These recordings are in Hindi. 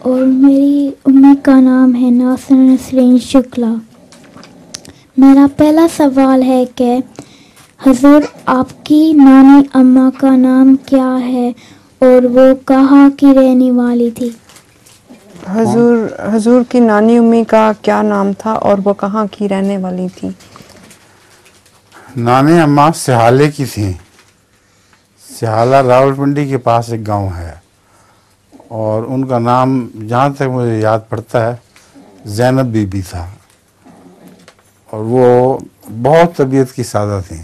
और मेरी अम्मी का नाम है नासिर नसरीन शुक्ला। मेरा पहला सवाल है कि हुजूर आपकी नानी अम्मा का नाम क्या है और वो कहाँ की रहने वाली थी? हुजूर की नानी अम्मी का क्या नाम था और वो कहाँ की रहने वाली थी? नानी अम्मा सिहाले की थी। सिहाला रावलपिंडी के पास एक गांव है और उनका नाम जहाँ तक मुझे याद पड़ता है ज़ैनब बीबी था और वो बहुत तबीयत की सादा थी,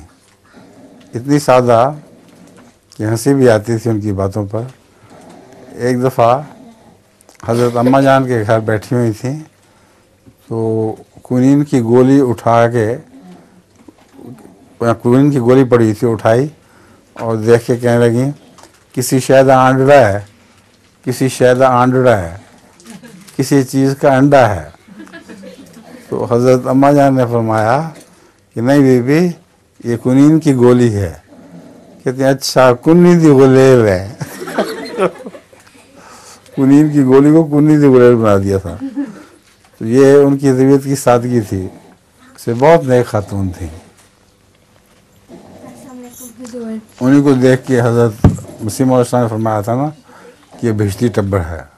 इतनी सादा कि हंसी भी आती थी उनकी बातों पर। एक दफ़ा हज़रत अम्मा जान के घर बैठी हुई थी तो कुनीन की गोली उठा के, कुनीन की गोली पड़ी थी, उठाई और देख के कहने लगी किसी शायदा आंडड़ा है, किसी शायदा आंडड़ा है, किसी चीज़ का अंडा है। तो हज़रत अम्मा जान ने फरमाया कि नहीं बीबी, ये कुनीन की गोली है। कहते हैं अच्छा कुन्नी दी गुलेल है। कुनीन की गोली को कुन्नी दी गुलेल बना दिया था। तो ये उनकी तबीयत की सादगी थी, से बहुत नेक खातून थी। उन्हीं को देख के हज़रत मसीह मौला ने फरमाया था ना कि ये भिश्ती टब्बर है।